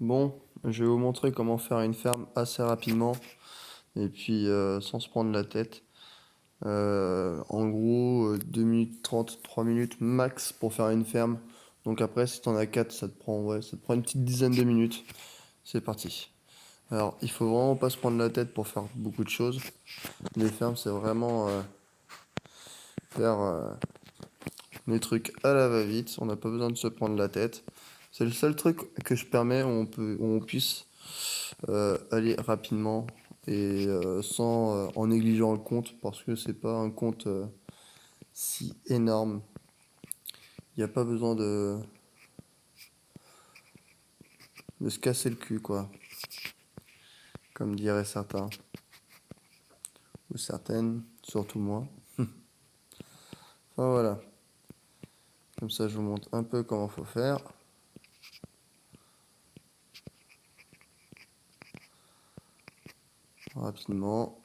Bon, je vais vous montrer comment faire une ferme assez rapidement et puis sans se prendre la tête. En gros, 2 minutes 30, 3 minutes max pour faire une ferme. Donc après, si t'en as 4, ça te prend une petite dizaine de minutes. C'est parti. Alors, il faut vraiment pas se prendre la tête pour faire beaucoup de choses. Les fermes, c'est vraiment faire les trucs à la va-vite. On n'a pas besoin de se prendre la tête. C'est le seul truc que je permets où on puisse aller rapidement et sans en négligeant le compte parce que c'est pas un compte si énorme. Il n'y a pas besoin de se casser le cul quoi, comme diraient certains ou certaines, surtout moi. Enfin voilà, comme ça je vous montre un peu comment faut faire. Rapidement.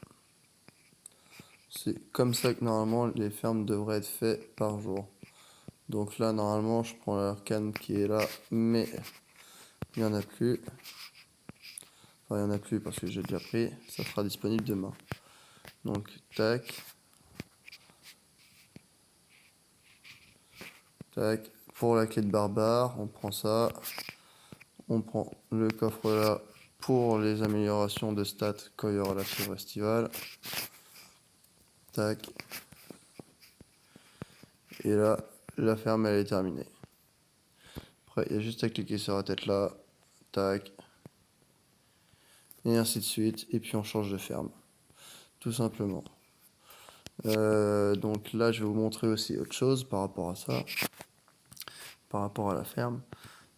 C'est comme ça que normalement les fermes devraient être faites par jour. Donc là normalement je prends la canne qui est là, mais il n'y en a plus. Enfin il n'y en a plus parce que j'ai déjà pris, ça sera disponible demain. Donc tac, tac. Pour la clé de barbare, on prend ça. On prend le coffre là pour les améliorations de stats quand il y aura la fièvre estivale. Tac. Et là, la ferme elle est terminée. Après, il y a juste à cliquer sur la tête là. Tac. Et ainsi de suite. Et puis on change de ferme. Tout simplement. Donc là, je vais vous montrer aussi autre chose par rapport à ça. Par rapport à la ferme.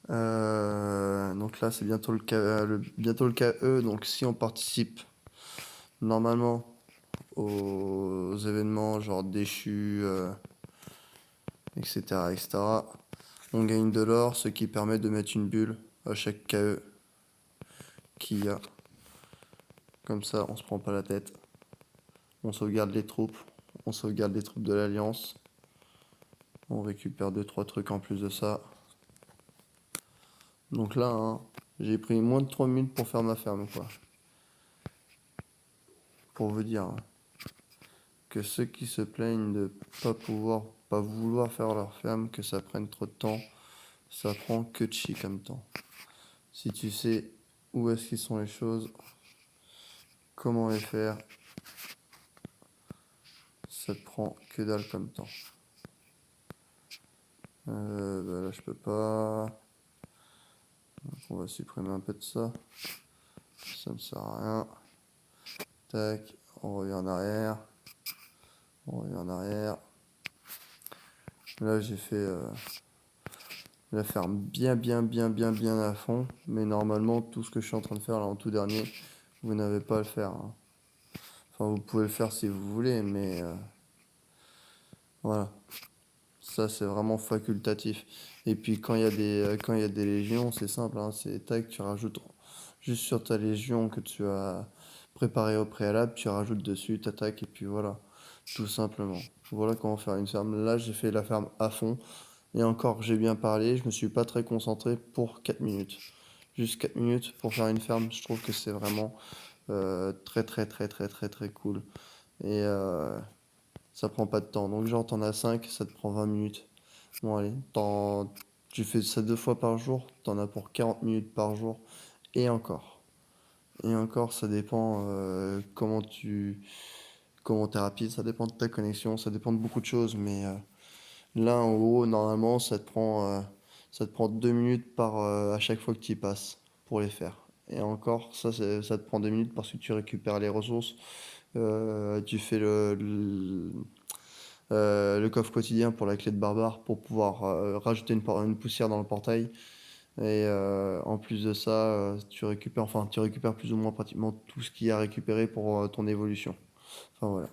Donc là, c'est bientôt bientôt le KE. Donc si on participe normalement aux événements genre déchus, etc., etc., on gagne de l'or, ce qui permet de mettre une bulle à chaque KE qu'il y a. Comme ça, on se prend pas la tête. On sauvegarde les troupes. On sauvegarde les troupes de l'Alliance. On récupère 2-3 trucs en plus de ça. Donc là, hein, j'ai pris moins de 3 minutes pour faire ma ferme, quoi. Pour vous dire hein, que ceux qui se plaignent de pas vouloir faire leur ferme, que ça prenne trop de temps, ça prend que de chi comme temps. Si tu sais où est-ce qu'ils sont les choses, comment les faire, ça te prend que dalle comme temps. Bah là je peux pas. Donc on va supprimer un peu de ça. Ça ne sert à rien. Tac, on revient en arrière. On revient en arrière. Là j'ai fait la ferme bien à fond. Mais normalement tout ce que je suis en train de faire là en tout dernier, vous n'avez pas à le faire. Hein. Enfin vous pouvez le faire si vous voulez, mais voilà. Ça c'est vraiment facultatif. Et puis quand il y a des légions, c'est simple, hein, c'est tac, tu rajoutes juste sur ta légion que tu as préparée au préalable, tu rajoutes dessus, t'attaques et puis voilà, tout simplement. Voilà comment faire une ferme. Là j'ai fait la ferme à fond. Et encore j'ai bien parlé, je me suis pas très concentré pour 4 minutes. Juste 4 minutes pour faire une ferme, je trouve que c'est vraiment très cool. Et ça prend pas de temps. Donc genre t'en as 5 ça te prend 20 minutes. Bon allez, tu fais ça 2 fois par jour, t'en as pour 40 minutes par jour. Et encore. Et encore, ça dépend comment t'es rapide, ça dépend de ta connexion, ça dépend de beaucoup de choses. Mais là en haut, normalement, ça te prend 2 minutes à chaque fois que tu y passes pour les faire. Et encore, ça te prend 2 minutes parce que tu récupères les ressources. Tu fais le coffre quotidien pour la clé de barbare pour pouvoir rajouter une poussière dans le portail. Et en plus de ça, tu récupères plus ou moins pratiquement tout ce qu'il y a à récupérer pour ton évolution. Enfin voilà.